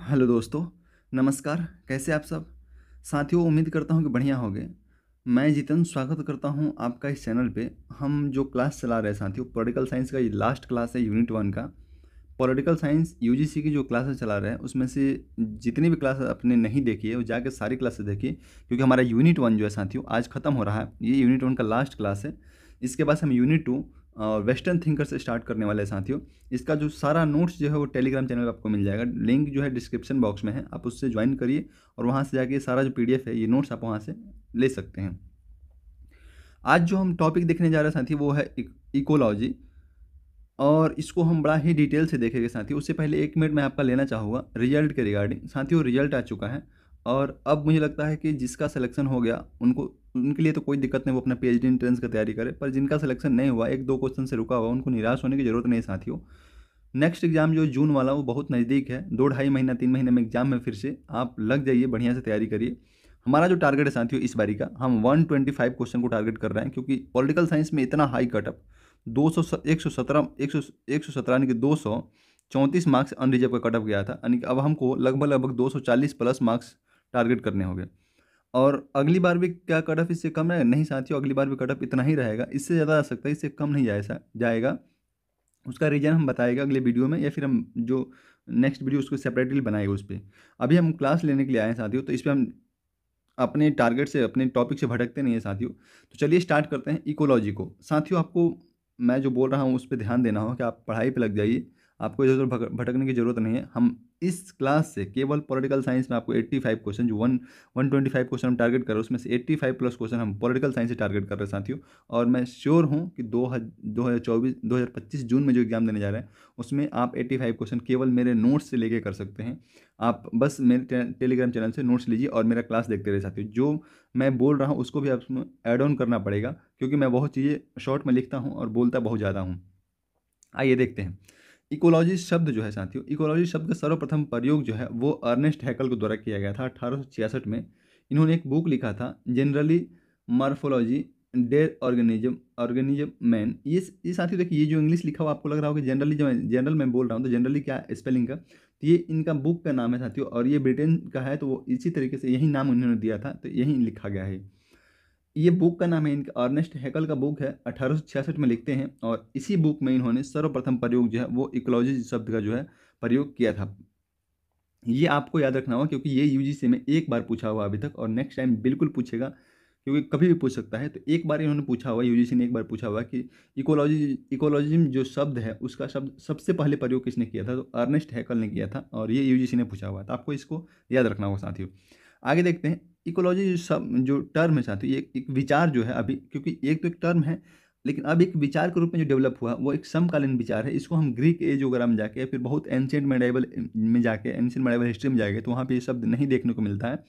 Hello दोस्तों, नमस्कार। कैसे आप सब? साथियों, उम्मीद करता हूँ कि बढ़िया होंगे। मैं जितन स्वागत करता हूँ आपका इस चैनल पे। हम जो क्लास चला रहे हैं साथियों, पॉलिटिकल साइंस का ये लास्ट क्लास है यूनिट 1 का। पॉलिटिकल साइंस यूजीसी की जो क्लासेस चला रहे हैं उसमें से जितनी भी क्लास आपने नहीं देखी है वो जाके सारी क्लासेस देखिए, क्योंकि हमारा यूनिट 1 जो है साथियों आज ख़त्म हो रहा है। ये यूनिट 1 का लास्ट क्लास है। इसके बाद हम यूनिट 2 वेस्टर्न थिंकर से स्टार्ट करने वाले हैं साथियों। इसका जो सारा नोट्स जो है वो टेलीग्राम चैनल पे आपको मिल जाएगा। लिंक जो है डिस्क्रिप्शन बॉक्स में है, आप उससे ज्वाइन करिए और वहाँ से जाके सारा जो पीडीएफ है, ये नोट्स आप वहाँ से ले सकते हैं। आज जो हम टॉपिक देखने जा रहे हैं साथियों वो है इकोलॉजी, और इसको हम बड़ा ही डिटेल से देखेंगे साथियों। उससे पहले 1 मिनट मैं आपका लेना चाहूँगा रिजल्ट के रिगार्डिंग। साथियों, रिजल्ट आ चुका है और अब मुझे लगता है कि जिसका सिलेक्शन हो गया उनको उनके लिए तो कोई दिक्कत नहीं, वो अपना पीएचडी एंट्रेंस की तैयारी करे। पर जिनका सिलेक्शन नहीं हुआ, 1-2 क्वेश्चन से रुका हुआ, उनको निराश होने की ज़रूरत नहीं है साथियों। नेक्स्ट एग्जाम जो जून वाला वो बहुत नज़दीक है। 2 ढाई महीना 3 महीने में एग्जाम में फिर से आप लग जाइए, बढ़िया से तैयारी करिए। हमारा जो टारगेट है साथियों इस बारी का, हम 125 क्वेश्चन को टारगेट कर रहे हैं, क्योंकि पॉलिटिकल साइंस में इतना हाई कटअप 117 यानी कि 234 मार्क्स अनरिजर्व का कटअप गया था। यानी कि अब हमको लगभग 240 प्लस मार्क्स टारगेट करने होंगे। और अगली बार भी क्या कटअप इससे कम रहेगा? नहीं साथियों, अगली बार भी कटअप इतना ही रहेगा, इससे ज़्यादा आ सकता है, इससे कम नहीं जाएगा। उसका रीज़न हम बताएगा अगले वीडियो में, या फिर हम जो नेक्स्ट वीडियो उसको सेपरेटली बनाएगा उस पर। अभी हम क्लास लेने के लिए आए हैं साथियों, तो इस पर हम अपने टारगेट से, अपने टॉपिक से भटकते नहीं है साथियों। तो चलिए स्टार्ट करते हैं इकोलॉजी को। साथियों, आपको मैं जो बोल रहा हूँ उस पर ध्यान देना हो कि आप पढ़ाई पे लग जाइए। आपको इधर उधर भटकने की ज़रूरत नहीं है। हम इस क्लास से केवल पॉलिटिकल साइंस में आपको 85 क्वेश्चन, जो 125 क्वेश्चन हम टारगेट कर रहे हैं, उसमें से 85 प्लस क्वेश्चन हम पॉलिटिकल साइंस से टारगेट कर रहे हैं साथियों। और मैं श्योर हूँ कि 2025 जून में जो एग्जाम देने जा रहे हैं उसमें आप 85 क्वेश्चन केवल मेरे नोट्स से लेके कर सकते हैं। आप बस मेरे टेलीग्राम चैनल से नोट्स लीजिए और मेरा क्लास देखते रहे साथियों। जो मैं बोल रहा हूँ उसको भी आप उसमें ऐड ऑन करना पड़ेगा, क्योंकि मैं बहुत चीज़ें शॉर्ट में लिखता हूँ और बोलता बहुत ज़्यादा हूँ। आइए देखते हैं। इकोलॉजी शब्द जो है साथियों, इकोलॉजी शब्द का सर्वप्रथम प्रयोग जो है वो अर्नेस्ट हैकल के द्वारा किया गया था 1866 में। इन्होंने एक बुक लिखा था, generally morphology der organism organism man. ये साथियों देखिए, ये जो इंग्लिश लिखा हुआ आपको लग रहा होगा जनरली, जो जनरल मैं बोल रहा हूँ तो जनरली क्या स्पेलिंग का, तो ये इनका बुक का नाम है साथियों। और ये ब्रिटेन का है, तो वो इसी तरीके से यही नाम उन्होंने दिया था, तो यही लिखा गया है। ये बुक का नाम है इनका, अर्नेस्ट हैकल का बुक है, 1866 में लिखते हैं। और इसी बुक में इन्होंने सर्वप्रथम प्रयोग जो है वो इकोलॉजी शब्द का जो है प्रयोग किया था। ये आपको याद रखना होगा, क्योंकि ये यूजीसी में एक बार पूछा हुआ अभी तक, और नेक्स्ट टाइम बिल्कुल पूछेगा, क्योंकि कभी भी पूछ सकता है। तो एक बार इन्होंने पूछा हुआ, यूजीसी ने एक बार पूछा हुआ कि इकोलॉजिज्म जो शब्द है उसका शब्द सबसे पहले प्रयोग किसने किया था, तो अर्नेस्ट हैकल ने किया था, और ये यूजीसी ने पूछा हुआ था। आपको इसको याद रखना होगा साथियों। आगे देखते हैं। इकोलॉजी सब जो टर्म है साथियों, ये एक विचार जो है अभी, क्योंकि एक तो एक टर्म है, लेकिन अब एक विचार के रूप में जो डेवलप हुआ वो एक समकालीन विचार है। इसको हम ग्रीक एज वगैरह में जाके, या फिर बहुत एंशियंट मेडाइवल में जाके, एंशियंट मेडाइवल हिस्ट्री में जाएंगे तो वहाँ पे ये शब्द नहीं देखने को मिलता है।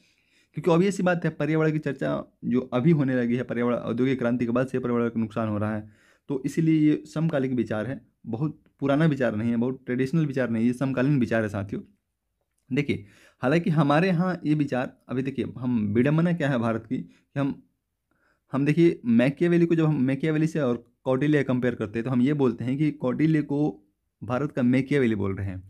क्योंकि ऑब्वियस सी बात है, पर्यावरण की चर्चा जो अभी होने लगी है, पर्यावरण औद्योगिक क्रांति के बाद से पर्यावरण को नुकसान हो रहा है, तो इसीलिए ये समकालिक विचार है। बहुत पुराना विचार नहीं है, बहुत ट्रेडिशनल विचार नहीं है, ये समकालीन विचार है साथियों। देखिए, हालांकि हमारे यहाँ ये विचार, अभी देखिए हम विडंबना क्या है भारत की, कि हम देखिए मैकियावेली को, जब हम मैकियावेली से और कौटिल्य कंपेयर करते हैं तो हम ये बोलते हैं कि कौटिल्य को भारत का मैकियावेली बोल रहे हैं।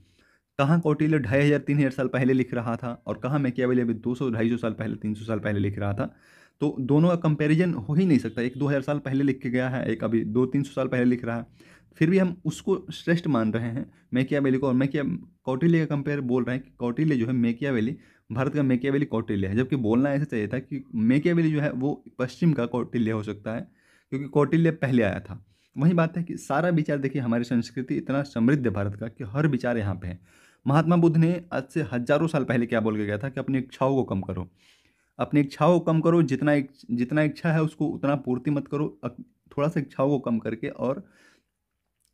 कहाँ कौटिल्य 2500-3000 साल पहले लिख रहा था, और कहाँ मैकियावेली अभी 200-250 साल पहले, 300 साल पहले लिख रहा था। तो दोनों का कंपैरिजन हो ही नहीं सकता। एक 2000 साल पहले लिख के गया है, एक अभी 200-300 साल पहले लिख रहा है, फिर भी हम उसको श्रेष्ठ मान रहे हैं मैकियावेली को। और कौटिल्य का कंपेयर बोल रहे हैं कि कौटिल्य जो है मैकियावेली, भारत का मैकियावेली कौटिल्य है। जबकि बोलना ऐसा चाहिए था कि मैकियावेली जो है वो पश्चिम का कौटिल्य हो सकता है, क्योंकि कौटिल्य पहले आया था। वही बात है कि सारा विचार देखिए, हमारी संस्कृति इतना समृद्ध है भारत का कि हर विचार यहाँ पे है। महात्मा बुद्ध ने आज से हजारों साल पहले क्या बोल के गया था कि अपनी इच्छाओं को कम करो, अपनी इच्छाओं को कम करो, जितना इच्छा है उसको उतना पूर्ति मत करो, थोड़ा सा इच्छाओं को कम करके और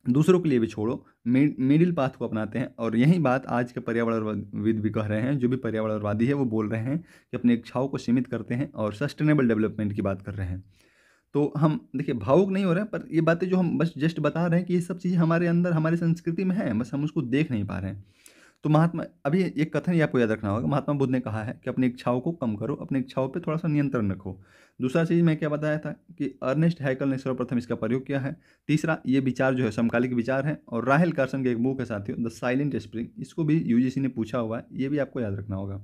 दूसरों के लिए भी छोड़ो, मिडिल पाथ को अपनाते हैं। और यही बात आज के पर्यावरणविद भी कह रहे हैं, जो भी पर्यावरणवादी है वो बोल रहे हैं कि अपनी इच्छाओं को सीमित करते हैं और सस्टेनेबल डेवलपमेंट की बात कर रहे हैं। तो हम देखिए भावुक नहीं हो रहे हैं, पर ये बातें जो हम बस जस्ट बता रहे हैं कि ये सब चीज़ें हमारे अंदर, हमारी संस्कृति में है, बस हम उसको देख नहीं पा रहे हैं। तो महात्मा अभी एक कथन ये आपको याद रखना होगा, महात्मा बुद्ध ने कहा है कि अपनी इच्छाओं को कम करो, अपनी इच्छाओं पे थोड़ा सा नियंत्रण रखो। दूसरा चीज़ मैं क्या बताया था कि अर्नेस्ट हैकल ने सर्वप्रथम इसका प्रयोग किया है। तीसरा, ये विचार जो है समकालिक विचार है। और राहेल कार्सन की एक बुक है साथियों, द साइलेंट स्प्रिंग, इसको भी यूजीसी ने पूछा हुआ है, ये भी आपको याद रखना होगा।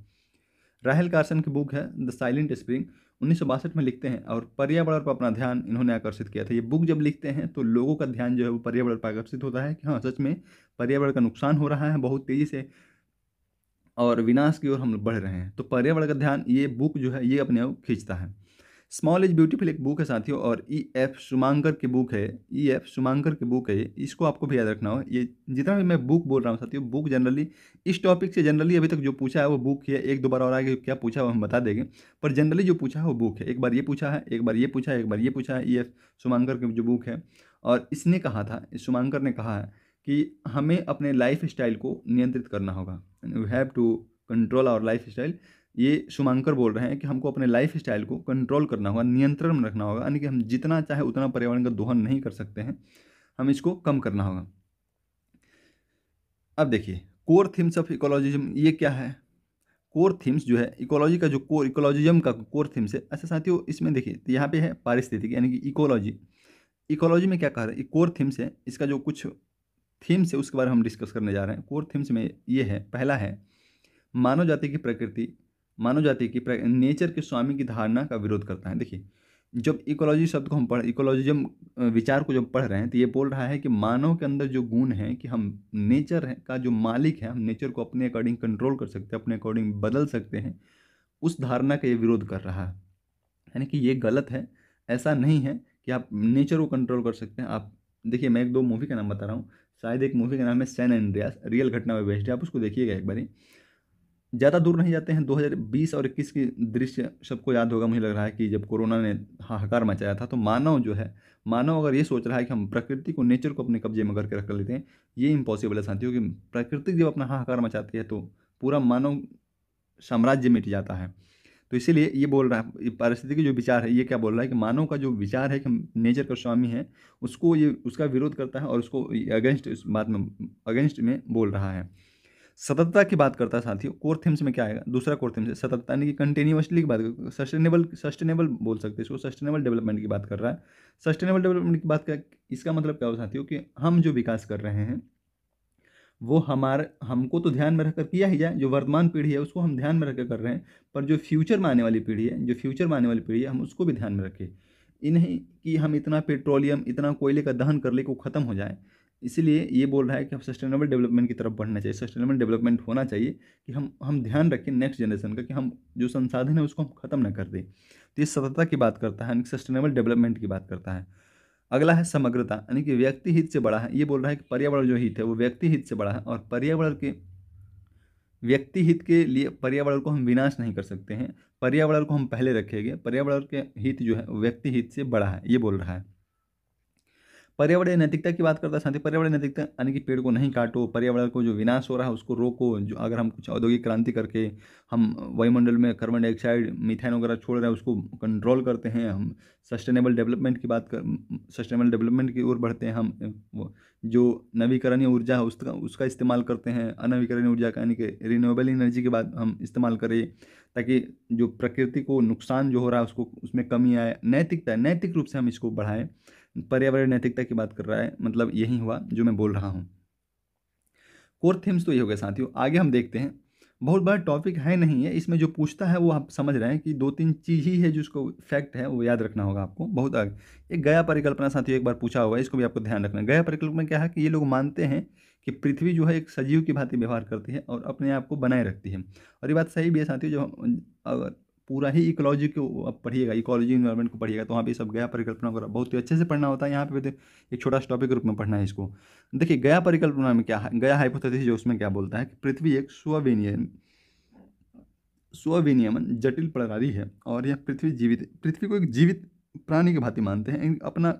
राहेल कार्सन की बुक है द साइलेंट स्प्रिंग, 1962 में लिखते हैं और पर्यावरण पर अपना ध्यान इन्होंने आकर्षित किया था। ये बुक जब लिखते हैं तो लोगों का ध्यान जो है वो पर्यावरण पर आकर्षित होता है कि हाँ सच में पर्यावरण का नुकसान हो रहा है बहुत तेज़ी से और विनाश की ओर हम बढ़ रहे हैं। तो पर्यावरण का ध्यान ये बुक जो है ये अपने आप खींचता है। स्मॉल इज ब्यूटीफुल एक बुक है साथियों, और ई एफ शुमांकर की बुक है, ई एफ शुमांकर की बुक है ये, इसको आपको भी याद रखना हो। ये जितना भी मैं बुक बोल रहा हूँ साथियों, बुक जनरली इस टॉपिक से जनरली अभी तक जो पूछा है वो बुक ही है। एक दो बार और आगे क्या पूछा है वो हम बता देंगे, पर जनरली जो पूछा है वो बुक है। एक बार ये पूछा है, एक बार ये पूछा है, एक बार ये पूछा है, ई एफ शुमांकर की जो बुक है। और इसने कहा था, शुमांकर ने कहा है कि हमें अपने लाइफ स्टाइल को नियंत्रित करना होगा, we have to control our lifestyle. ये शुमांकर बोल रहे हैं कि हमको अपने लाइफ स्टाइल को कंट्रोल करना होगा, नियंत्रण में रखना होगा, यानी कि हम जितना चाहे उतना पर्यावरण का दोहन नहीं कर सकते हैं, हम इसको कम करना होगा। अब देखिए कोर थीम्स ऑफ इकोलॉजिज्म ये क्या है। कोर थीम्स जो है इकोलॉजी का, जो कोर इकोलॉजिज्म का कोर थीम्स है। अच्छा साथियों, इसमें देखिए तो यहाँ पे है पारिस्थितिकी यानी कि इकोलॉजी। इकोलॉजी में क्या कह रहा है, कोर थीम्स है, इसका जो कुछ थीम्स है उसके बारे में हम डिस्कस करने जा रहे हैं। कोर थीम्स में ये है, पहला है मानव जाति की प्रकृति, मानव जाति की नेचर के स्वामी की धारणा का विरोध करता है। देखिए जब इकोलॉजी शब्द को हम पढ़, इकोलॉजिज्म विचार को जब पढ़ रहे हैं तो ये बोल रहा है कि मानव के अंदर जो गुण है कि हम नेचर है का जो मालिक है, हम नेचर को अपने अकॉर्डिंग कंट्रोल कर सकते हैं, अपने अकॉर्डिंग बदल सकते हैं, उस धारणा का ये विरोध कर रहा है। यानी कि ये गलत है, ऐसा नहीं है कि आप नेचर को कंट्रोल कर सकते हैं। आप देखिए मैं एक दो मूवी का नाम बता रहा हूँ, शायद एक मूवी का नाम है सैन एंड्रियास, रियल घटना में बेस्ड है, आप उसको देखिएगा एक बारी। ज़्यादा दूर नहीं जाते हैं, 2020 और 21 की दृश्य सबको याद होगा। मुझे लग रहा है कि जब कोरोना ने हाहाकार मचाया था तो मानव जो है, मानव अगर ये सोच रहा है कि हम प्रकृति को, नेचर को अपने कब्जे में करके रख लेते हैं, ये इम्पॉसिबल है साथियों। कि प्रकृति जब अपना हाहाकार मचाती है तो पूरा मानव साम्राज्य मिट जाता है। तो इसीलिए ये बोल रहा है, पारिस्थितिकी जो विचार है ये क्या बोल रहा है कि मानव का जो विचार है कि हम नेचर का स्वामी है, उसको ये उसका विरोध करता है और उसको अगेंस्ट, इस बात में अगेंस्ट में बोल रहा है। सततता की बात करता है साथियों। कोर थीम्स में क्या आएगा, दूसरा कोर थीम्स है सततता, यानी कि कंटिन्यूअसली की बात, सस्टेनेबल, सस्टेनेबल बोल सकते हैं इसको, सस्टेनेबल डेवलपमेंट की बात कर रहा है। सस्टेनेबल डेवलपमेंट की बात कर, इसका मतलब क्या हो साथियों कि हम जो विकास कर रहे हैं वो हमारे, हमको तो ध्यान में रखकर किया ही जाए, जो वर्तमान पीढ़ी है उसको हम ध्यान में रखकर कर रहे हैं, पर जो फ्यूचर में आने वाली पीढ़ी है, जो फ्यूचर में आने वाली पीढ़ी है, हम उसको भी ध्यान में रखें। ये नहीं कि हम इतना पेट्रोलियम, इतना कोयले का दहन कर ले को ख़त्म हो जाए। इसीलिए ये बोल रहा है कि हम सस्टेनेबल डेवलपमेंट की तरफ बढ़ना चाहिए, सस्टेनेबल डेवलपमेंट होना चाहिए कि हम ध्यान रखें नेक्स्ट जनरेशन का, कि हम जो संसाधन है उसको हम ख़त्म ना कर दें। तो ये सततता की बात करता है, सस्टेनेबल डेवलपमेंट की बात करता है। अगला है समग्रता, यानी कि व्यक्ति हित से बड़ा है। ये बोल रहा है कि पर्यावरण जो हित है वो व्यक्ति हित से बड़ा है, और पर्यावरण के, व्यक्ति हित के लिए पर्यावरण को हम विनाश नहीं कर सकते हैं, पर्यावरण को हम पहले रखेंगे, पर्यावरण के हित जो है वो व्यक्ति हित से बड़ा है, ये बोल रहा है। पर्यावरणीय नैतिकता की बात करता है साथी। पर्यावरणीय नैतिकता यानी कि पेड़ को नहीं काटो, पर्यावरण को जो विनाश हो रहा है उसको रोको। जो अगर हम कुछ औद्योगिक क्रांति करके हम वायुमंडल में कार्बन डाइऑक्साइड, मीथेन वगैरह छोड़ रहे हैं उसको कंट्रोल करते हैं, हम सस्टेनेबल डेवलपमेंट की बात कर, सस्टेनेबल डेवलपमेंट की ओर बढ़ते हैं, हम वो जो नवीकरणीय ऊर्जा है उसका इस्तेमाल करते हैं, अनवीकरणीय ऊर्जा का यानी कि रिन्यूएबल एनर्जी की बात हम इस्तेमाल करें, ताकि जो प्रकृति को नुकसान जो हो रहा है उसको, उसमें कमी आए। नैतिकता, नैतिक रूप से हम इसको बढ़ाएं। पर्यावरण नैतिकता की बात कर रहा है, मतलब यही हुआ जो मैं बोल रहा हूँ। कोर थीम्स तो ये हो गए साथियों। आगे हम देखते हैं, बहुत बड़ा टॉपिक है नहीं है, इसमें जो पूछता है वो आप समझ रहे हैं कि दो तीन चीज़ ही है जो उसको फैक्ट है वो याद रखना होगा आपको। बहुत आगे एक गया परिकल्पना साथियों एक बार पूछा हुआ है, इसको भी आपको ध्यान रखना है। गया परिकल्पना में क्या है कि ये लोग मानते हैं कि पृथ्वी जो है एक सजीव की भांति व्यवहार करती है और अपने आप को बनाए रखती है। और ये बात सही भी है साथियों। जो अगर पूरा ही इकोलॉजी को आप पढ़िएगा, इकोलॉजी इन्वायरमेंट को पढ़िएगा, तो वहाँ पे सब गया परिकल्पना वगैरह बहुत ही अच्छे से पढ़ना होता है। यहाँ पे तो एक छोटा सा टॉपिक के रूप में पढ़ना है इसको। देखिए गया परिकल्पना में क्या है, गया हाइपोथेसिस जो उसमें क्या बोलता है कि पृथ्वी एक स्विनियमन जटिल प्रणाली है, और यह पृथ्वी को एक जीवित प्राणी की भांति मानते हैं। अपना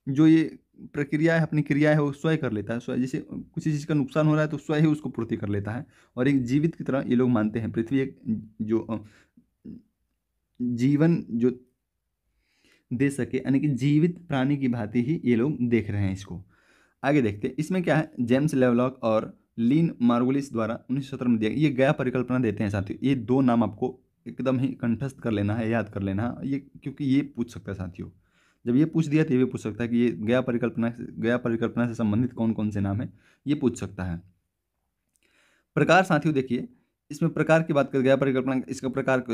जो ये प्रक्रिया है, अपनी क्रिया है वो स्वयं कर लेता है, स्वयं, जैसे किसी चीज़ का नुकसान हो रहा है तो स्वयं ही उसको पूर्ति कर लेता है, और एक जीवित की तरह ये लोग मानते हैं। पृथ्वी एक जो जीवन जो दे सके, यानी कि जीवित प्राणी की भांति ही ये लोग देख रहे हैं इसको। आगे देखते हैं इसमें क्या है। जेम्स लेवलॉक और लीन मार्गोलिस द्वारा 1917 में दिया। ये गया परिकल्पना देते हैं साथियों। ये दो नाम आपको एकदम ही कंठस्थ कर लेना है, याद कर लेना है ये, क्योंकि ये पूछ सकता है साथियों। जब ये पूछ दिया तो ये भी पूछ सकता है कि ये गया परिकल्पना से संबंधित कौन कौन से नाम है, ये पूछ सकता है। प्रकार साथियों देखिए, इसमें प्रकार की बात करें गया परिकल्पना, इसका प्रकार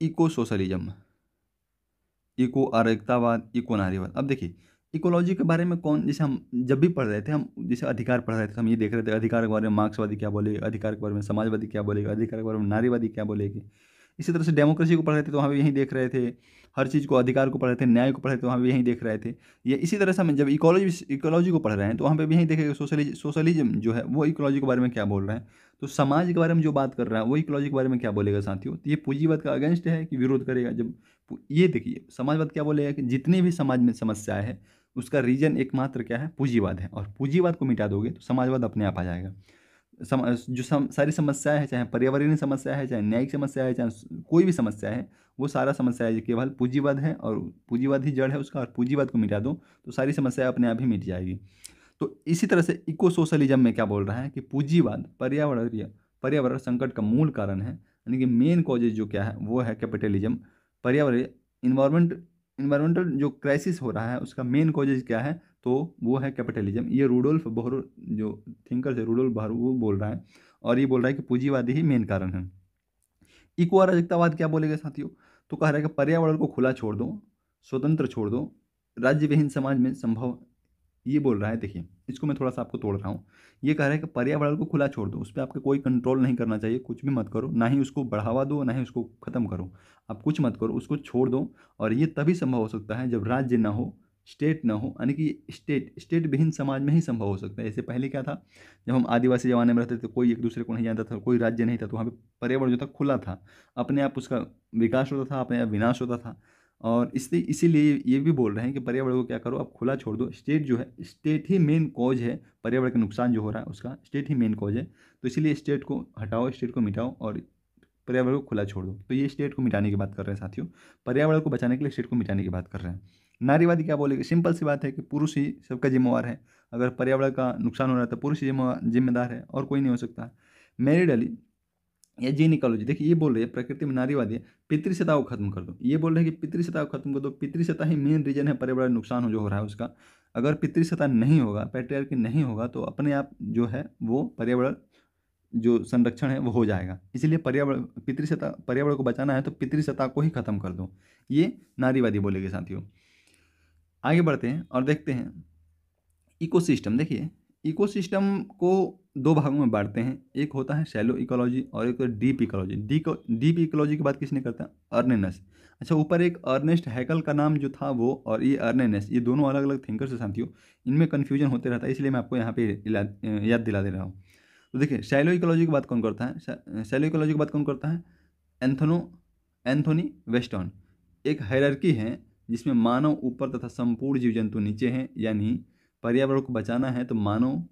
इको सोशलिज्म, इको अराजकतावाद, इको नारीवाद। अब देखिए इकोलॉजी के बारे में कौन, जैसे हम जब भी पढ़ रहे थे, हम जैसे अधिकार पढ़ रहे थे, हम ये देख रहे थे अधिकार के बारे में मार्क्सवादी क्या बोलेगा, अधिकार के बारे में समाजवादी क्या बोलेगा, अधिकार के बारे में नारीवादी क्या बोलेगी। इसी तरह से डेमोक्रेसी को पढ़ रहे थे तो वहाँ भी यही देख रहे थे, हर चीज़ को, अधिकार को पढ़ रहे थे, न्याय को पढ़ रहे थे, वहाँ भी यही देख रहे थे। ये इसी तरह से हम जब इकोलॉजी को पढ़ रहे हैं तो वहाँ पे भी यही देखेंगे सोशलिज्म जो है वो इकोलॉजी के बारे में क्या बोल रहे हैं। तो समाज के बारे में जो बात कर रहा है वो इकोलॉजी के बारे में क्या बोलेगा साथियों, तो ये पूंजीवाद का अगेंस्ट है कि विरोध करेगा। जब ये देखिए समाजवाद क्या बोलेगा कि जितनी भी समाज में समस्या है उसका रीजन एकमात्र क्या है, पूंजीवाद है, और पूंजीवाद को मिटा दोगे तो समाजवाद अपने आप आ जाएगा। सारी समस्याएं हैं, चाहे पर्यावरणीय समस्या है, चाहे न्यायिक समस्या है, चाहे कोई भी समस्या है, वो सारा समस्या है केवल पूंजीवाद है, और पूंजीवाद ही जड़ है उसका, और पूंजीवाद को मिटा दो तो सारी समस्या अपने आप ही मिट जाएगी। तो इसी तरह से इको सोशलिज्म में क्या बोल रहा है कि पूंजीवाद पर्यावरण संकट का मूल कारण है, यानी कि मेन कॉजेज जो क्या है वो है कैपिटलिज्म। पर्यावरण इन्वायरमेंटल जो क्राइसिस हो रहा है उसका मेन कॉजेज क्या है, तो वो है कैपिटलिज्म। ये रूडोल्फ बोहरो जो थिंकर है, रूडोल्फ बोहरो, वो बोल रहा है, और ये बोल रहा है कि पूंजीवादी ही मेन कारण है। इको अराजकतावाद क्या बोलेगा साथियों, तो कह रहा है कि पर्यावरण को खुला छोड़ दो, स्वतंत्र छोड़ दो, राज्य विहीन समाज में संभव, ये बोल रहा है। देखिए इसको मैं थोड़ा सा आपको तोड़ रहा हूँ। ये कह रहा है कि पर्यावरण को खुला छोड़ दो, उस पर आपका कोई कंट्रोल नहीं करना चाहिए, कुछ भी मत करो, ना ही उसको बढ़ावा दो ना ही उसको खत्म करो, आप कुछ मत करो, उसको छोड़ दो। और ये तभी संभव हो सकता है जब राज्य ना हो, स्टेट ना हो, यानी कि स्टेट विहीन समाज में ही संभव हो सकता है। जैसे पहले क्या था, जब हम आदिवासी ज़माने में रहते थे, कोई एक दूसरे को नहीं जानता था, कोई राज्य नहीं था, तो वहाँ पे पर्यावरण जो था खुला था, अपने आप उसका विकास होता था, अपने आप विनाश होता था। और इसलिए इसीलिए ये भी बोल रहे हैं कि पर्यावरण को क्या करो, आप खुला छोड़ दो। स्टेट जो है, स्टेट ही मेन कॉज है, पर्यावरण का नुकसान जो हो रहा है उसका स्टेट ही मेन कॉज है। तो इसीलिए स्टेट को हटाओ, स्टेट को मिटाओ और पर्यावरण को खुला छोड़ दो। तो ये स्टेट को मिटाने की बात कर रहे हैं साथियों, पर्यावरण को बचाने के लिए स्टेट को मिटाने की बात कर रहे हैं। नारीवादी क्या बोलेगा, सिंपल सी बात है कि पुरुष ही सबका जिम्मेवार है, अगर पर्यावरण का नुकसान हो रहा है तो पुरुष ही जिम्मेदार है और कोई नहीं हो सकता। मेरिडली या जीन इकोलॉजी, देखिए ये बोल रही है प्रकृति में नारीवादी है, पितृसत्ता को खत्म कर दो। ये बोल रहे हैं कि पितृसत्ता को खत्म कर दो, पितृसत्ता ही मेन रीजन है पर्यावरण नुकसान हो जो हो रहा है उसका। अगर पितृसत्ता नहीं होगा, पैट्रियार्की नहीं होगा, तो अपने आप जो है वो पर्यावरण जो संरक्षण है वो हो जाएगा। इसलिए पर्यावरण को बचाना है तो पितृसत्ता को ही खत्म कर दो, ये नारीवादी बोलेंगे साथियों। आगे बढ़ते हैं और देखते हैं इकोसिस्टम। देखिए इकोसिस्टम को दो भागों में बांटते हैं, एक होता है शैलो इकोलॉजी और एक डीप इकोलॉजी। डीप इकोलॉजी की बात किसने करता है, अर्नेनेस। अच्छा, ऊपर एक अर्नेस्ट हैकल का नाम जो था वो, और ये अर्नेनेस, ये दोनों अलग अलग थिंकर्स हैं साथियों, इनमें कन्फ्यूजन होते रहता है, इसलिए मैं आपको यहाँ पे याद दिला दे रहा हूँ। तो देखिए शैलो इकोलॉजी की बात कौन करता है, शैलो इकोलॉजी की बात कौन करता है, एंथोनी वेस्टर्न। एक हायरार्की है जिसमें मानव ऊपर तथा संपूर्ण जीव जंतु नीचे हैं, यानी पर्यावरण को बचाना है तो मानव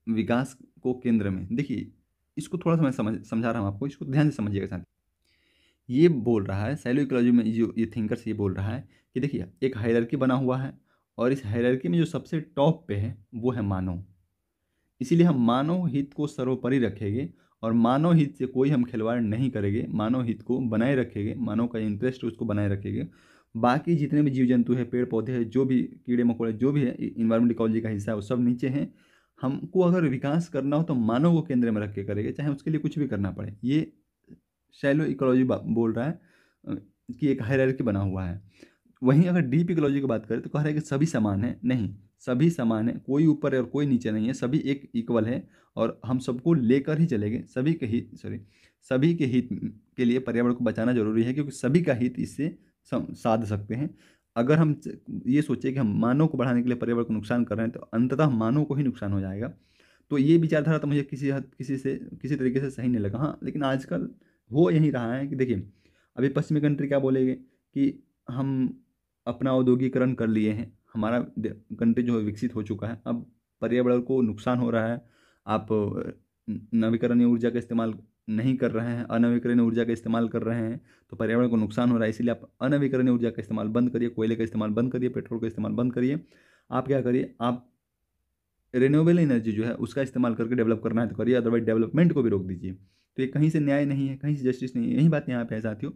विकास को केंद्र में। देखिए इसको थोड़ा सा मैं समझा रहा हूँ आपको, इसको ध्यान से समझिएगा साथ। ये बोल रहा है साइलो इकोलॉजी में, जो ये थिंकर्स ये बोल रहा है कि देखिए एक हायरार्की बना हुआ है, और इस हायरार्की में जो सबसे टॉप पे है वो है मानव। इसीलिए हम मानव हित को सर्वोपरि रखेंगे, और मानव हित से कोई हम खिलवाड़ नहीं करेंगे, मानव हित को बनाए रखेंगे, मानव का इंटरेस्ट उसको बनाए रखेंगे। बाकी जितने भी जीव जंतु है, पेड़ पौधे हैं, जो भी कीड़े मकोड़े जो भी है, इन्वायरमेंट इकोलॉजी का हिस्सा है, वो सब नीचे हैं। हमको अगर विकास करना हो तो मानव को केंद्र में रख के करेंगे, चाहे उसके लिए कुछ भी करना पड़े। ये शैलो इकोलॉजी बोल रहा है कि एक हायरार्की बना हुआ है। वहीं अगर डीप इकोलॉजी की बात करें तो कह रहा है कि सभी समान है, नहीं, सभी समान है, कोई ऊपर है और कोई नीचे नहीं है, सभी एक इक्वल है, और हम सबको लेकर ही चलेंगे। सभी के हित के लिए पर्यावरण को बचाना जरूरी है, क्योंकि सभी का हित इससे साध सकते हैं। अगर हम ये सोचें कि हम मानव को बढ़ाने के लिए पर्यावरण को नुकसान कर रहे हैं तो अंततः मानव को ही नुकसान हो जाएगा। तो ये विचारधारा तो मुझे किसी तरीके से सही नहीं लगा। हाँ, लेकिन आजकल हो यही रहा है कि देखिए अभी पश्चिमी कंट्री क्या बोलेंगे कि हम अपना औद्योगिकरण कर लिए हैं, हमारा कंट्री जो है विकसित हो चुका है, अब पर्यावरण को नुकसान हो रहा है, आप नवीकरणीय ऊर्जा का इस्तेमाल नहीं कर रहे हैं, अनवीकरणीय ऊर्जा का इस्तेमाल कर रहे हैं, तो पर्यावरण को नुकसान हो रहा है। इसीलिए आप अनवीकरणीय ऊर्जा का इस्तेमाल बंद करिए, कोयले का इस्तेमाल बंद करिए, पेट्रोल का इस्तेमाल बंद करिए। आप क्या करिए, आप रिन्यूएबल एनर्जी जो है उसका इस्तेमाल करके डेवलप करना है तो करिए, अदरवाइज डेवलपमेंट को भी रोक दीजिए। तो ये कहीं से न्याय नहीं है, कहीं से जस्टिस नहीं है, यही बात यहाँ पे है साथियों।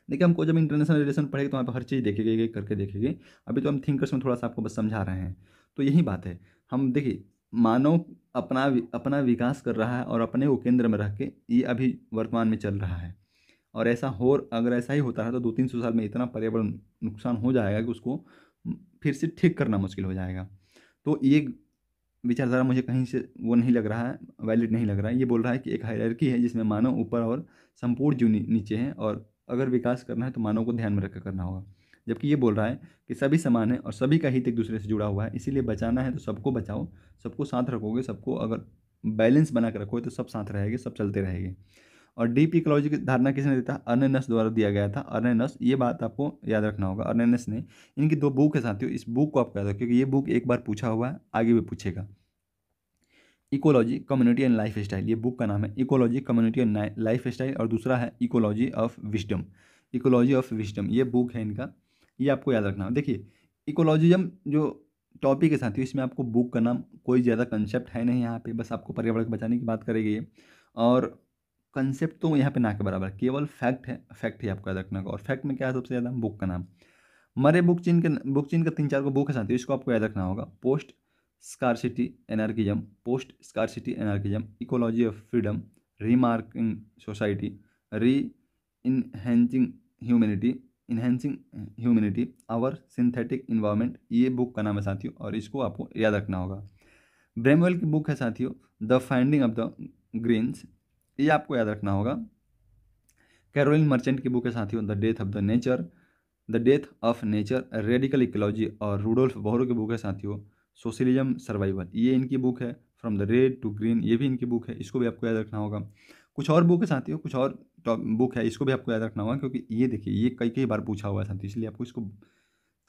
देखिए हमको जब इंटरनेशनल रिलेशन पढ़ेंगे तो वहाँ पे हर चीज़ देखेंगे, एक करके देखेंगे। अभी तो हम थिंकर्स में थोड़ा सा आपको बस समझा रहे हैं। तो यही बात है, हम देखिए मानव अपना विकास कर रहा है और अपने को केंद्र में रख के ये अभी वर्तमान में चल रहा है। और अगर ऐसा ही होता है तो 200-300 साल में इतना पर्यावरण नुकसान हो जाएगा कि उसको फिर से ठीक करना मुश्किल हो जाएगा। तो ये विचारधारा मुझे कहीं से वो नहीं लग रहा है, वैलिड नहीं लग रहा है। ये बोल रहा है कि एक हायरार्की है जिसमें मानव ऊपर और संपूर्ण जीव नीचे हैं, और अगर विकास करना है तो मानव को ध्यान में रखकर करना होगा। जबकि ये बोल रहा है कि सभी समान है और सभी का हित एक दूसरे से जुड़ा हुआ है, इसीलिए बचाना है तो सबको बचाओ, सबको साथ रखोगे, सबको अगर बैलेंस बना कर रखोगे तो सब साथ रहेंगे, सब चलते रहेंगे। और डीप इकोलॉजी की धारणा किसने दिया था? अर्नेनस द्वारा दिया गया था। अर्नेनस, ये बात आपको याद रखना होगा, अर्नेनस ने। इनकी 2 बुक है साथियों, इस बुक को आपको याद रखिए क्योंकि ये बुक एक बार पूछा हुआ है, आगे भी पूछेगा। Ecology community and life style, ये बुक का नाम है, ecology community and life style. और दूसरा है ecology of wisdom, ecology of wisdom, ये बुक है इनका, ये आपको याद रखना है। देखिए इकोलॉजिज्म जो टॉपिक है साथियों, इसमें आपको बुक का नाम कोई ज़्यादा कंसेप्ट है नहीं यहाँ पे, बस आपको पर्यावरण को बचाने की बात करेगी ये। और कंसेप्ट तो यहाँ पे ना के बराबर, केवल फैक्ट है, फैक्ट ही आपको याद रखना होगा। और फैक्ट में क्या है सबसे ज़्यादा? बुक का नाम। मरे बुक चीन का 3-4 को बुक है साथियों, इसको आपको याद रखना होगा। Post scarcity anarchism, post scarcity anarchism, ecology of freedom, remarking society, re enhancing humanity, enhancing humanity, our synthetic environment, ये बुक का नाम है साथियों, और इसको आपको याद रखना होगा। ब्रेमवेल की बुक है साथियों, the finding of the greens, ये आपको याद रखना होगा। कैरोलिन मर्चेंट की बुक है साथियों, the death of nature, radical ecology. और रूडोल्फ बोहरो की बुक है साथियों, सोशलिज्म सर्वाइवल, ये इनकी बुक है। From the red to green, ये भी इनकी बुक है, इसको भी आपको याद रखना होगा। कुछ और बुक है साथियों, कुछ और बुक है, इसको भी आपको याद रखना होगा क्योंकि ये देखिए ये कई कई बार पूछा हुआ है साथियों, इसलिए आपको इसको,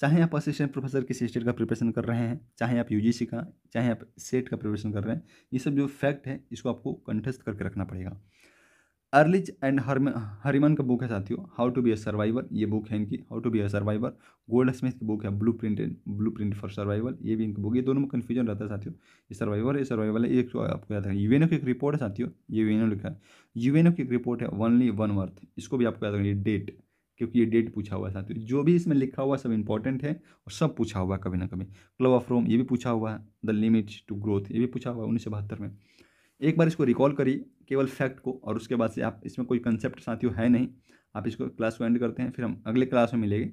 चाहे आप असिस्टेंट प्रोफेसर किसी स्टेट का प्रिपरेशन कर रहे हैं, चाहे आप यूजीसी का, चाहे आप सेट का प्रिपरेशन कर रहे हैं, ये सब जो फैक्ट है इसको आपको कंठस्थ करके रखना पड़ेगा। अर्लिच एंड हरिमन का बुक है साथियों, how to be a survivor, ये बुक है इनकी, how to be a survivor. Goldsmith की बुक है ब्लू प्रिंट फॉर सर्वाइवल, ये भी इनकी बुक। ये दोनों में कन्फ्यूजन रहता है साथियों, ये सर्वाइवल है, एक तो आपको याद है। यूएनओ की एक रिपोर्ट है साथियों, ये यूएनओ लिखा है, यूएनओ की एक रिपोर्ट है ओनली वन अर्थ, इसको भी आपको याद रखना, ये डेट, क्योंकि ये डेट पूछा हुआ है साथियों। जो भी इसमें लिखा हुआ सब इंपॉर्टेंट है और सब पूछा हुआ है कभी ना कभी। क्लब ऑफ रोम, ये भी पूछा हुआ है। द लिमिट टू ग्रोथ, ये भी पूछा हुआ है 1972 में। एक बार इसको रिकॉल करिए केवल फैक्ट को, और उसके बाद से आप, इसमें कोई कंसेप्ट साथियों है नहीं, आप इसको क्लास को एंड करते हैं, फिर हम अगले क्लास में मिलेंगे।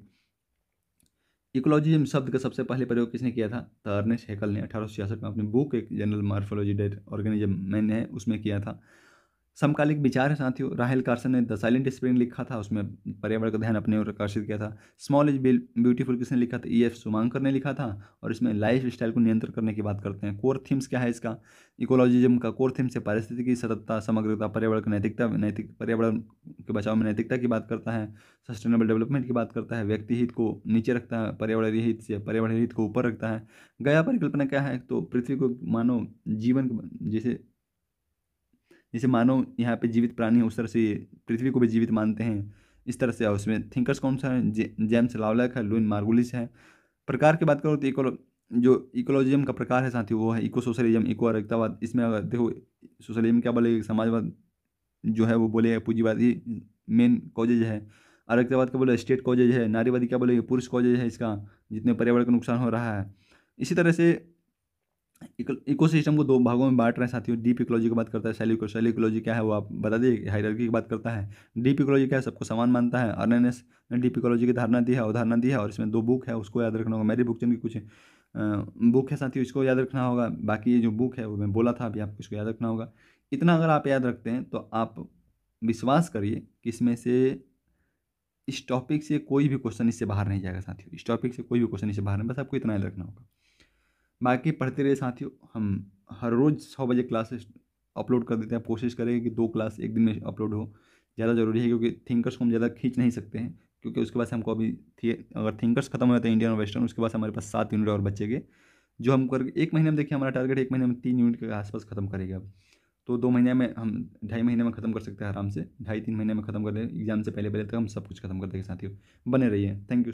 इकोलॉजिज्म शब्द का सबसे पहले प्रयोग किसने किया था? तो अर्नेस्ट हैकल ने 1866 में अपनी बुक एक जनरल मॉर्फोलॉजी डेट ऑर्गेनिज्म मैंने है उसमें किया था। समकालिक विचार है साथियों, राहेल कार्सन ने द साइलेंट स्प्रिंग लिखा था, उसमें पर्यावरण का ध्यान अपने ओर आकर्षित किया था। स्मॉल इज ब्यूटीफुल किसने लिखा था? ई एफ सुमांकर ने लिखा था, और इसमें लाइफ स्टाइल को नियंत्रण करने की बात करते हैं। कोर थीम्स क्या है इसका? इकोलॉजिज्म का कोर थीम्स है पारिस्थितिकी सततता, समग्रता, पर्यावरण की नैतिकता, पर्यावरण के बचाव में नैतिकता की बात करता है। सस्टेनेबल डेवलपमेंट की बात करता है, व्यक्ति हित को नीचे रखता है, पर्यावरणीय हित से पर्यावरणीय हित को ऊपर रखता है। गया परिकल्पना क्या है? तो पृथ्वी को मानव जीवन जैसे जैसे मानव यहाँ पे जीवित प्राणी है, उस तरह से पृथ्वी को भी जीवित मानते हैं, इस तरह से। और उसमें थिंकर्स कौन सा है? जेम्स लावलैक है, लुइन मार्गुलिस है। प्रकार की बात करो तो जो इकोलॉजिज्म का प्रकार है साथियों वो है इको सोशलिज्म, इको अराजकतावाद। इसमें अगर देखो सोशलिज्म क्या बोलेगा? समाजवाद जो है वो बोलेगा पूंजीवादी मेन कॉजेज है। अराजकतावाद क्या बोले? स्टेट कॉजेज है। नारीवादी क्या बोलेगा? पुरुष कॉजेज है इसका, जितने पर्यावरण को नुकसान हो रहा है। इसी तरह से इकोसिस्टम को 2 भागों में बांट रहे हैं साथियों। डीप इकोलॉजी की बात करता है, शैली इकोलॉजी क्या है वो आप बता दिए, हायरार्की की बात करता है। डीप इकोलॉजी क्या है? सबको समान मानता है। अर्नेनेस ने डीप इकोलॉजी की धारणा दी है, अवधारणा दी है, और इसमें 2 बुक है उसको याद रखना होगा। मेरी बुक की कुछ बुक है साथियों, इसको याद रखना होगा। बाकी ये जो बुक है वो मैं बोला था अभी, आपको इसको याद रखना होगा। इतना अगर आप याद रखते हैं तो आप विश्वास करिए कि इसमें से इस टॉपिक से कोई भी क्वेश्चन इससे बाहर नहीं जाएगा साथियों, इस टॉपिक से कोई भी क्वेश्चन इससे बाहर नहीं, बस आपको इतना याद रखना होगा। बाकी पढ़ते रहिए साथियों, हम हर रोज़ 6 बजे क्लासेस अपलोड कर देते हैं। आप कोशिश करेंगे कि 2 क्लास एक दिन में अपलोड हो, ज़्यादा ज़रूरी है क्योंकि थिंकर्स को हम ज़्यादा खींच नहीं सकते हैं, क्योंकि उसके बाद से हमको अभी थी अगर थिंकर्स खत्म हो जाते हैं इंडियन और वेस्टर्न, उसके बाद से हमारे पास 7 यूनिट और बचेंगे, जो हम कर 1 महीने में, देखिए हमारा टारगेट है 1 महीने में 3 यूनिट के आसपास खत्म करेंगे अब। तो 2 महीने में हम 2.5 महीने में खत्म कर सकते हैं आराम से, 2.5-3 महीने में खत्म कर दें एग्जाम से पहले पहले तक हम सब कुछ खत्म कर देंगे साथियों। बने रहिए, थैंक यू।